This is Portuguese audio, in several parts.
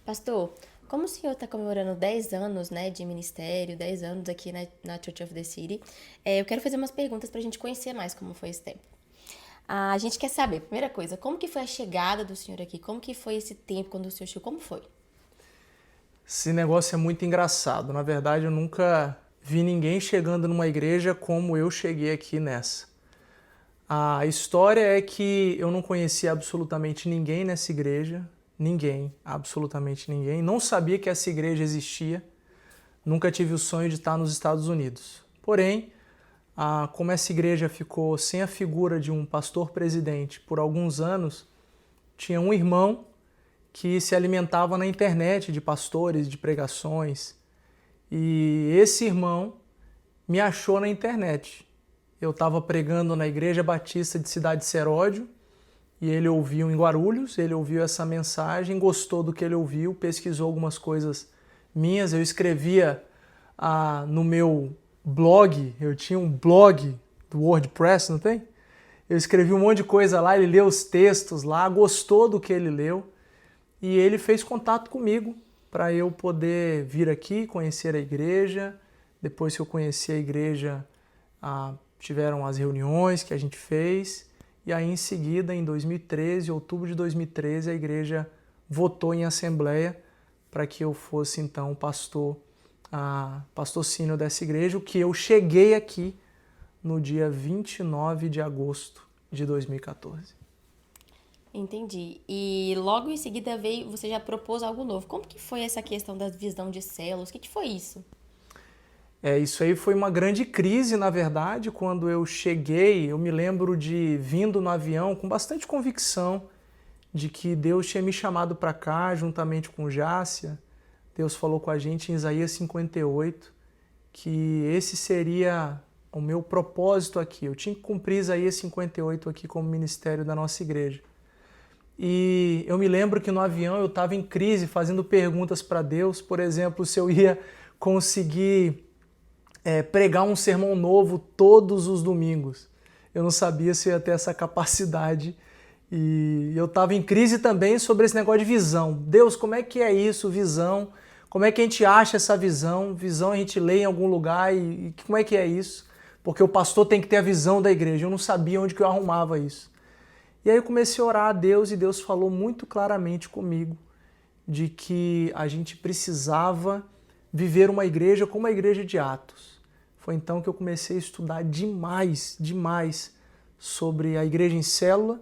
Pastor, como o senhor está comemorando 10 anos, né, de ministério, 10 anos aqui na Church of the City, eu quero fazer umas perguntas para a gente conhecer mais como foi esse tempo. A gente quer saber, primeira coisa, como que foi a chegada do senhor aqui? Como que foi esse tempo quando o senhor chegou? Como foi? Esse negócio é muito engraçado. Na verdade, eu nunca vi ninguém chegando numa igreja como eu cheguei aqui nessa. A história é que eu não conhecia absolutamente ninguém nessa igreja. Ninguém, absolutamente ninguém. Não sabia que essa igreja existia. Nunca tive o sonho de estar nos Estados Unidos. Porém, como essa igreja ficou sem a figura de um pastor presidente por alguns anos, tinha um irmão que se alimentava na internet de pastores, de pregações. E esse irmão me achou na internet. Eu estava pregando na Igreja Batista de Cidade Seródio e ele ouviu em Guarulhos, ele ouviu essa mensagem, gostou do que ele ouviu, pesquisou algumas coisas minhas. Eu escrevia no meu blog, eu tinha um blog do WordPress, não tem? Eu escrevi um monte de coisa lá, ele leu os textos lá, gostou do que ele leu e ele fez contato comigo para eu poder vir aqui, conhecer a igreja. Depois que eu conheci a igreja, tiveram as reuniões que a gente fez. E aí, em seguida, em 2013, outubro de 2013, a igreja votou em assembleia para que eu fosse, então, pastor sênior dessa igreja, o que eu cheguei aqui no dia 29 de agosto de 2014. Entendi. E logo em seguida veio, você já propôs algo novo. Como que foi essa questão da visão de células? O que foi isso? Isso aí foi uma grande crise, na verdade, quando eu cheguei. Eu me lembro de vindo no avião com bastante convicção de que Deus tinha me chamado para cá, juntamente com Jácia. Deus falou com a gente em Isaías 58 que esse seria o meu propósito aqui. Eu tinha que cumprir Isaías 58 aqui como ministério da nossa igreja. E eu me lembro que no avião eu estava em crise, fazendo perguntas para Deus, por exemplo, se eu ia conseguir pregar um sermão novo todos os domingos. Eu não sabia se eu ia ter essa capacidade. E eu estava em crise também sobre esse negócio de visão. Deus, como é que é isso, visão? Como é que a gente acha essa visão? Visão a gente lê em algum lugar e como é que é isso? Porque o pastor tem que ter a visão da igreja. Eu não sabia onde que eu arrumava isso. E aí eu comecei a orar a Deus e Deus falou muito claramente comigo de que a gente precisava viver uma igreja como a igreja de Atos. Foi então que eu comecei a estudar demais sobre a igreja em célula.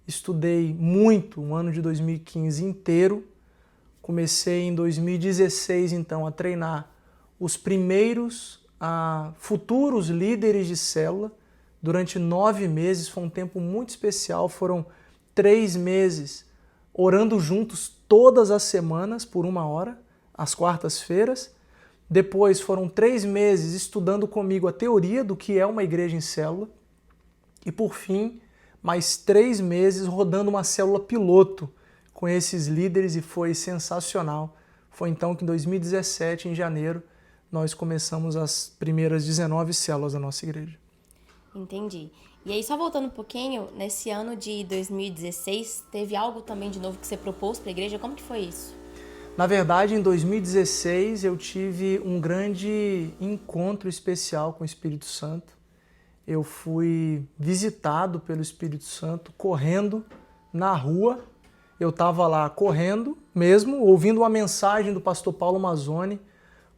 Estudei muito o ano de 2015 inteiro. Comecei em 2016 então a treinar os primeiros futuros líderes de célula. Durante 9 meses, foi um tempo muito especial, foram 3 meses orando juntos todas as semanas por 1 hora, às quartas-feiras. Depois foram 3 meses estudando comigo a teoria do que é uma igreja em célula. E por fim, mais 3 meses rodando uma célula piloto com esses líderes e foi sensacional. Foi então que em 2017, em janeiro, nós começamos as primeiras 19 células da nossa igreja. Entendi. E aí, só voltando um pouquinho, nesse ano de 2016, teve algo também de novo que você propôs para a igreja? Como que foi isso? Na verdade, em 2016, eu tive um grande encontro especial com o Espírito Santo. Eu fui visitado pelo Espírito Santo correndo na rua. Eu estava lá correndo mesmo, ouvindo uma mensagem do pastor Paulo Mazzoni,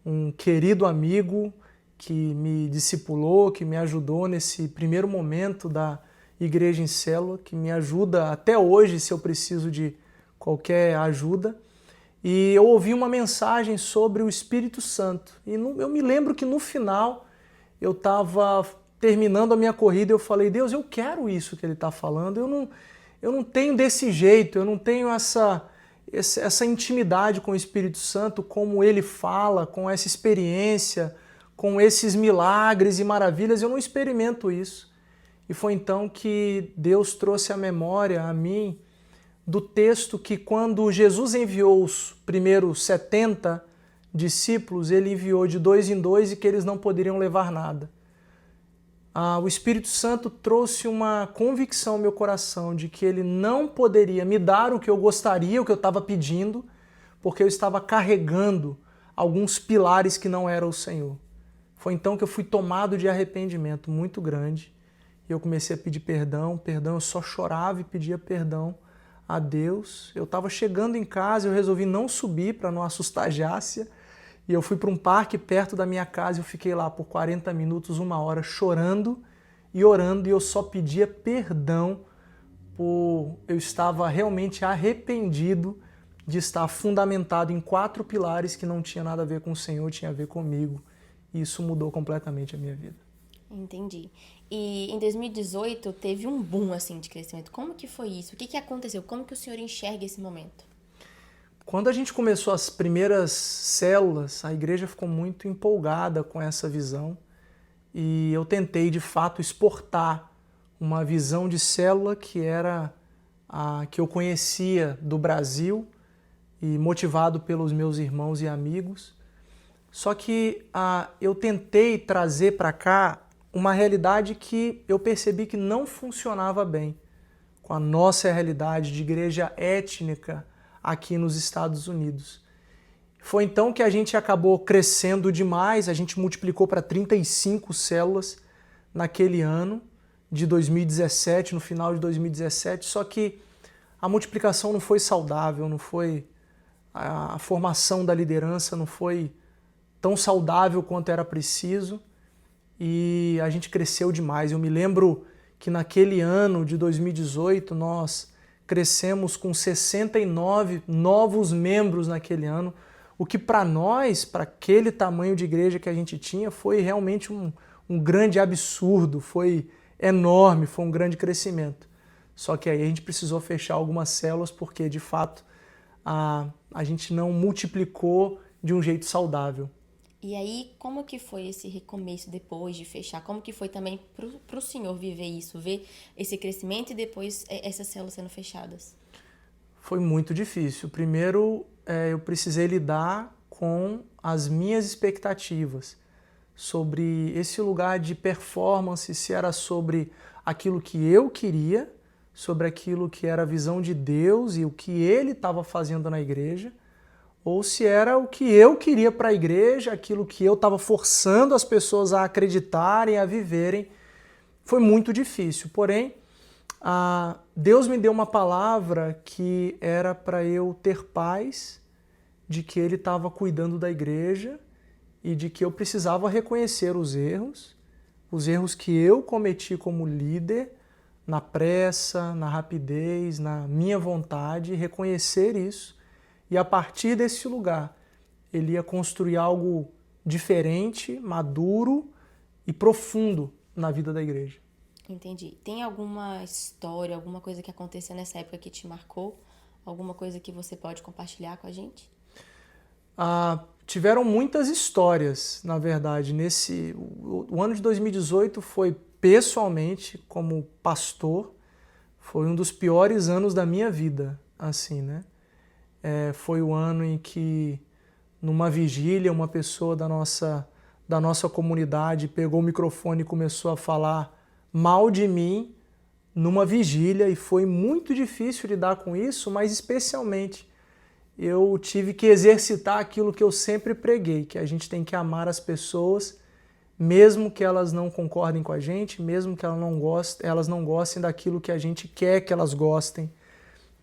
um querido amigo que me discipulou, que me ajudou nesse primeiro momento da igreja em célula, que me ajuda até hoje se eu preciso de qualquer ajuda. E eu ouvi uma mensagem sobre o Espírito Santo. E eu me lembro que no final eu estava terminando a minha corrida e eu falei, Deus, eu quero isso que ele está falando. Eu não tenho desse jeito, eu não tenho essa intimidade com o Espírito Santo, como ele fala, com essa experiência, com esses milagres e maravilhas, eu não experimento isso. E foi então que Deus trouxe à memória a mim do texto que quando Jesus enviou os primeiros 70 discípulos, ele enviou de 2 em 2 e que eles não poderiam levar nada. O Espírito Santo trouxe uma convicção ao meu coração de que ele não poderia me dar o que eu gostaria, o que eu estava pedindo, porque eu estava carregando alguns pilares que não eram o Senhor. Foi então que eu fui tomado de arrependimento muito grande e eu comecei a pedir perdão, eu só chorava e pedia perdão a Deus. Eu estava chegando em casa, eu resolvi não subir para não assustar a Jácia e eu fui para um parque perto da minha casa e eu fiquei lá por 40 minutos, 1 hora, chorando e orando e eu só pedia perdão por eu estava realmente arrependido de estar fundamentado em 4 pilares que não tinha nada a ver com o Senhor, tinha a ver comigo. E isso mudou completamente a minha vida. Entendi. E em 2018 teve um boom assim de crescimento. Como que foi isso? O que que aconteceu? Como que o senhor enxerga esse momento? Quando a gente começou as primeiras células, a igreja ficou muito empolgada com essa visão e eu tentei de fato exportar uma visão de célula que era a que eu conhecia do Brasil e motivado pelos meus irmãos e amigos. Só que eu tentei trazer para cá uma realidade que eu percebi que não funcionava bem com a nossa realidade de igreja étnica aqui nos Estados Unidos. Foi então que a gente acabou crescendo demais, a gente multiplicou para 35 células naquele ano de 2017, no final de 2017, só que a multiplicação não foi saudável, não foi a formação da liderança não foi tão saudável quanto era preciso e a gente cresceu demais. Eu me lembro que naquele ano de 2018 nós crescemos com 69 novos membros naquele ano, o que para nós, para aquele tamanho de igreja que a gente tinha, foi realmente um grande absurdo, foi enorme, foi um grande crescimento. Só que aí a gente precisou fechar algumas células porque, de fato, a gente não multiplicou de um jeito saudável. E aí, como que foi esse recomeço depois de fechar? Como que foi também pro senhor viver isso, ver esse crescimento e depois essas células sendo fechadas? Foi muito difícil. Primeiro, eu precisei lidar com as minhas expectativas sobre esse lugar de performance, se era sobre aquilo que eu queria, sobre aquilo que era a visão de Deus e o que Ele estava fazendo na igreja, ou se era o que eu queria para a igreja, aquilo que eu estava forçando as pessoas a acreditarem, a viverem. Foi muito difícil, porém, Deus me deu uma palavra que era para eu ter paz, de que Ele estava cuidando da igreja e de que eu precisava reconhecer os erros que eu cometi como líder, na pressa, na rapidez, na minha vontade, reconhecer isso. E a partir desse lugar, ele ia construir algo diferente, maduro e profundo na vida da igreja. Entendi. Tem alguma história, alguma coisa que aconteceu nessa época que te marcou? Alguma coisa que você pode compartilhar com a gente? Tiveram muitas histórias, na verdade. O ano de 2018 foi, pessoalmente, como pastor, foi um dos piores anos da minha vida, assim, né? Foi o ano em que, numa vigília, uma pessoa da nossa comunidade pegou o microfone e começou a falar mal de mim numa vigília e foi muito difícil lidar com isso, mas especialmente eu tive que exercitar aquilo que eu sempre preguei, que a gente tem que amar as pessoas, mesmo que elas não concordem com a gente, mesmo que elas não gostem daquilo que a gente quer que elas gostem.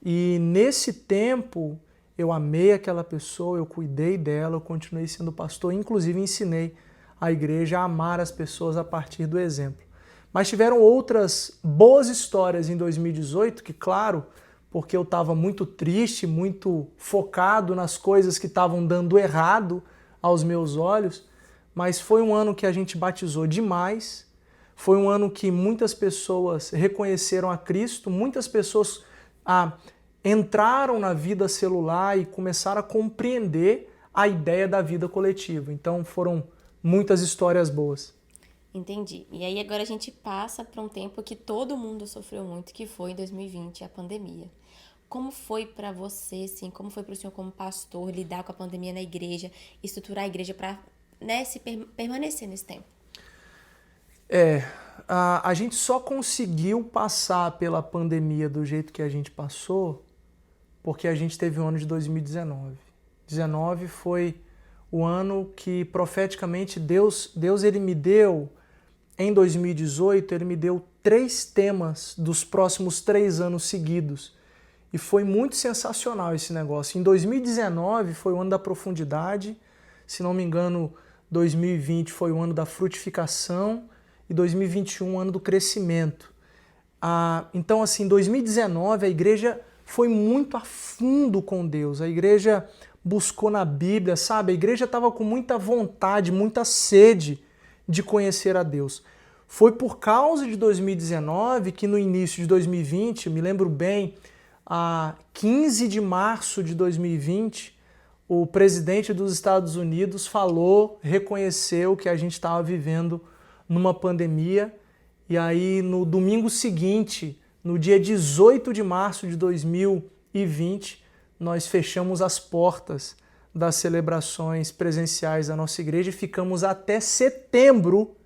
E nesse tempo eu amei aquela pessoa, eu cuidei dela, eu continuei sendo pastor, inclusive ensinei a igreja a amar as pessoas a partir do exemplo. Mas tiveram outras boas histórias em 2018, que claro, porque eu estava muito triste, muito focado nas coisas que estavam dando errado aos meus olhos, mas foi um ano que a gente batizou demais, foi um ano que muitas pessoas reconheceram a Cristo, muitas pessoas entraram na vida celular e começaram a compreender a ideia da vida coletiva. Então foram muitas histórias boas. Entendi. E aí agora a gente passa para um tempo que todo mundo sofreu muito, que foi em 2020, a pandemia. Como foi para você, assim, como foi para o senhor como pastor lidar com a pandemia na igreja, estruturar a igreja para, né, permanecer nesse tempo? A gente só conseguiu passar pela pandemia do jeito que a gente passou porque a gente teve o ano de 2019. 19 foi o ano que profeticamente Deus ele me deu, em 2018, ele me deu 3 temas dos próximos 3 anos seguidos. E foi muito sensacional esse negócio. Em 2019 foi o ano da profundidade, se não me engano, 2020 foi o ano da frutificação e 2021 o ano do crescimento. Então, assim, em 2019 a igreja foi muito a fundo com Deus. A igreja buscou na Bíblia, sabe? A igreja estava com muita vontade, muita sede de conhecer a Deus. Foi por causa de 2019 que no início de 2020, eu me lembro bem, a 15 de março de 2020, o presidente dos Estados Unidos falou, reconheceu que a gente estava vivendo numa pandemia. E aí, no domingo seguinte, no dia 18 de março de 2020, nós fechamos as portas das celebrações presenciais da nossa igreja e ficamos até setembro,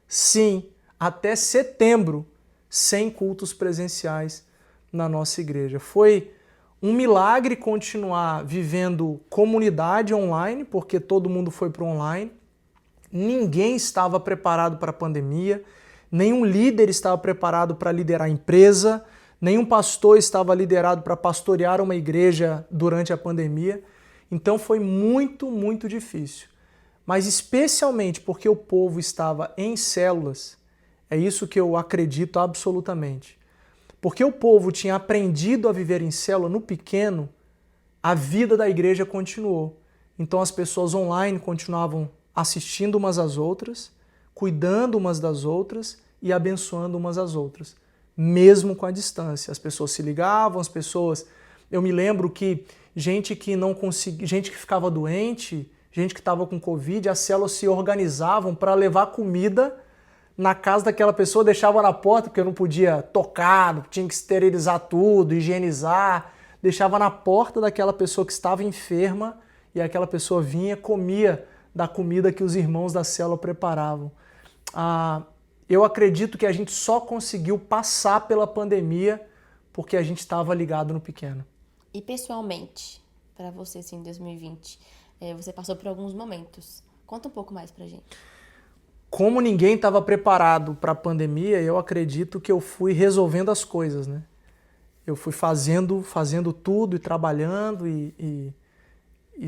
sim, até setembro, sem cultos presenciais na nossa igreja. Foi um milagre continuar vivendo comunidade online, porque todo mundo foi para o online. Ninguém estava preparado para a pandemia, nenhum líder estava preparado para liderar a empresa, nenhum pastor estava liderado para pastorear uma igreja durante a pandemia. Então foi muito, muito difícil. Mas especialmente porque o povo estava em células, é isso que eu acredito absolutamente. Porque o povo tinha aprendido a viver em célula no pequeno, a vida da igreja continuou. Então as pessoas online continuavam assistindo umas às outras, cuidando umas das outras e abençoando umas às outras, mesmo com a distância. As pessoas se ligavam, as pessoas... Eu me lembro que gente que não conseguia, gente que ficava doente, gente que estava com Covid, as células se organizavam para levar comida na casa daquela pessoa, deixava na porta, porque eu não podia tocar, tinha que esterilizar tudo, higienizar, deixava na porta daquela pessoa que estava enferma e aquela pessoa vinha, comia da comida que os irmãos da célula preparavam. Eu acredito que a gente só conseguiu passar pela pandemia porque a gente estava ligado no pequeno. E pessoalmente, para você, assim, em 2020, você passou por alguns momentos. Conta um pouco mais pra gente. Como ninguém estava preparado para a pandemia, eu acredito que eu fui resolvendo as coisas, né? Eu fui fazendo tudo e trabalhando e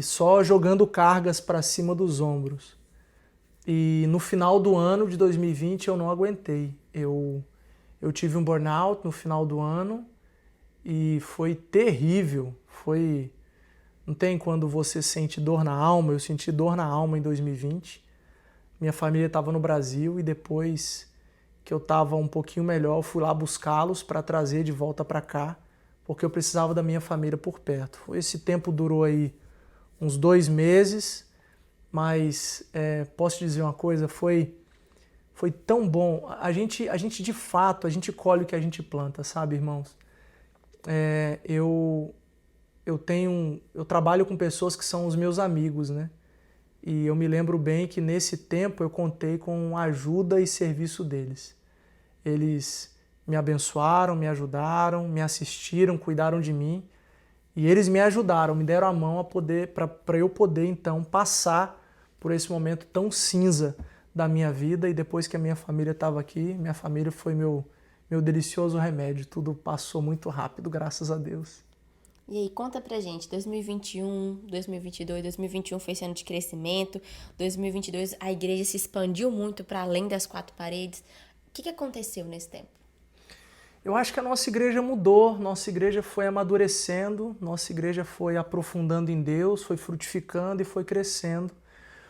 só jogando cargas para cima dos ombros. E no final do ano de 2020 eu não aguentei. Eu tive um burnout no final do ano e foi terrível. Não tem quando você sente dor na alma, eu senti dor na alma em 2020. Minha família estava no Brasil e depois que eu estava um pouquinho melhor, eu fui lá buscá-los para trazer de volta para cá, porque eu precisava da minha família por perto. Esse tempo durou aí uns 2 meses, mas posso te dizer uma coisa, foi tão bom. A gente de fato, a gente colhe o que a gente planta, sabe, irmãos? Eu trabalho com pessoas que são os meus amigos, né? E eu me lembro bem que nesse tempo eu contei com a ajuda e serviço deles. Eles me abençoaram, me ajudaram, me assistiram, cuidaram de mim. E eles me ajudaram, me deram a mão para eu poder então passar por esse momento tão cinza da minha vida. E depois que a minha família estava aqui, minha família foi meu delicioso remédio. Tudo passou muito rápido, graças a Deus. E aí, conta pra gente, 2021, 2022, 2021 foi esse ano de crescimento, 2022 a igreja se expandiu muito para além das 4 paredes. O que aconteceu nesse tempo? Eu acho que a nossa igreja mudou, nossa igreja foi amadurecendo, nossa igreja foi aprofundando em Deus, foi frutificando e foi crescendo.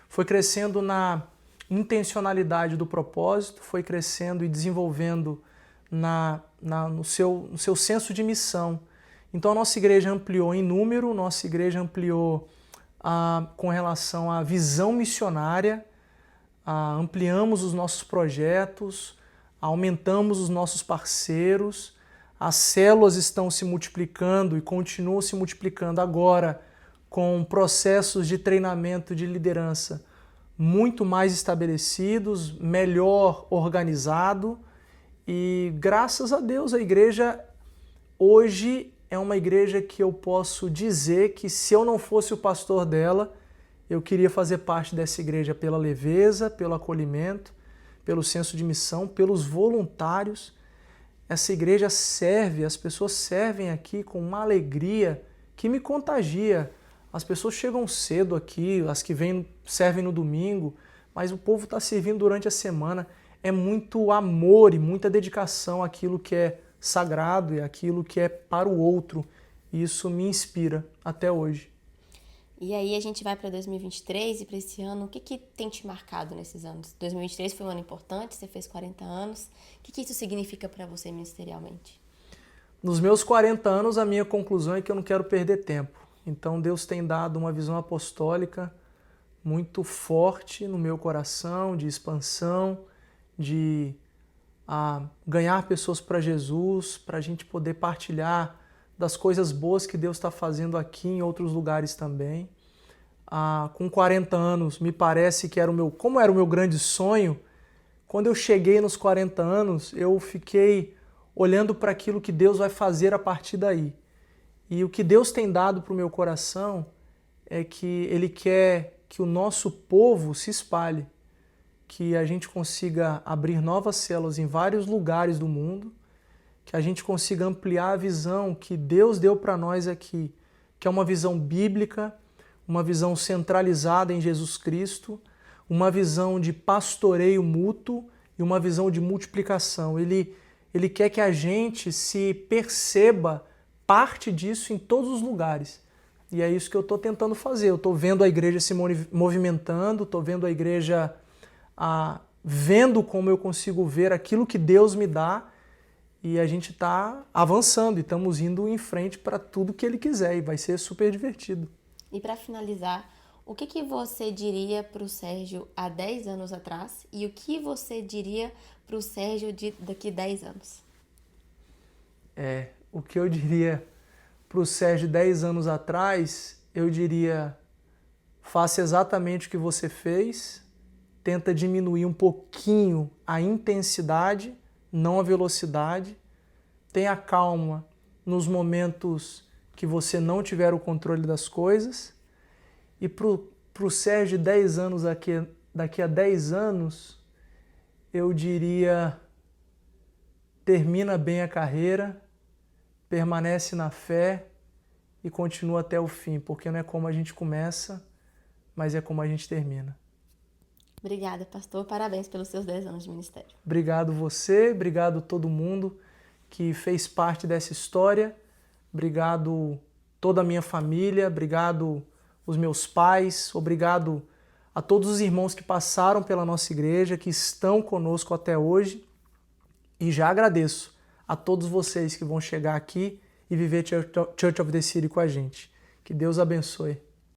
Foi crescendo na intencionalidade do propósito, foi crescendo e desenvolvendo no seu senso de missão. Então a nossa igreja ampliou em número, nossa igreja ampliou com relação à visão missionária, ampliamos os nossos projetos, aumentamos os nossos parceiros, as células estão se multiplicando e continuam se multiplicando agora com processos de treinamento de liderança muito mais estabelecidos, melhor organizado e graças a Deus a igreja hoje é uma igreja que eu posso dizer que se eu não fosse o pastor dela, eu queria fazer parte dessa igreja pela leveza, pelo acolhimento, pelo senso de missão, pelos voluntários. Essa igreja serve, as pessoas servem aqui com uma alegria que me contagia. As pessoas chegam cedo aqui, as que vêm servem no domingo, mas o povo está servindo durante a semana. É muito amor e muita dedicação àquilo que é sagrado e àquilo que é para o outro. E isso me inspira até hoje. E aí a gente vai para 2023 e para esse ano, o que tem te marcado nesses anos? 2023 foi um ano importante, você fez 40 anos. O que isso significa para você ministerialmente? Nos meus 40 anos, a minha conclusão é que eu não quero perder tempo. Então Deus tem dado uma visão apostólica muito forte no meu coração, de expansão, de ganhar pessoas para Jesus, para a gente poder partilhar das coisas boas que Deus está fazendo aqui em outros lugares também. Com 40 anos, me parece que como era o meu grande sonho, quando eu cheguei nos 40 anos, eu fiquei olhando para aquilo que Deus vai fazer a partir daí. E o que Deus tem dado para o meu coração é que Ele quer que o nosso povo se espalhe, que a gente consiga abrir novas células em vários lugares do mundo, que a gente consiga ampliar a visão que Deus deu para nós aqui, que é uma visão bíblica, uma visão centralizada em Jesus Cristo, uma visão de pastoreio mútuo e uma visão de multiplicação. Ele quer que a gente se perceba parte disso em todos os lugares. E é isso que eu estou tentando fazer. Eu estou vendo a igreja se movimentando, estou vendo a igreja vendo como eu consigo ver aquilo que Deus me dá, e a gente está avançando e estamos indo em frente para tudo que Ele quiser, e vai ser super divertido. E para finalizar, o que você diria para o Sérgio há 10 anos atrás e o que você diria para o Sérgio daqui 10 anos? O que eu diria para o Sérgio 10 anos atrás, eu diria: faça exatamente o que você fez, tenta diminuir um pouquinho a intensidade, não a velocidade, tenha calma nos momentos que você não tiver o controle das coisas. E para o Sérgio 10 anos daqui a 10 anos, eu diria: termina bem a carreira, permanece na fé e continua até o fim, porque não é como a gente começa, mas é como a gente termina. Obrigada, pastor. Parabéns pelos seus 10 anos de ministério. Obrigado você, obrigado todo mundo que fez parte dessa história. Obrigado toda a minha família, obrigado os meus pais, obrigado a todos os irmãos que passaram pela nossa igreja, que estão conosco até hoje. E já agradeço a todos vocês que vão chegar aqui e viver Church of the City com a gente. Que Deus abençoe.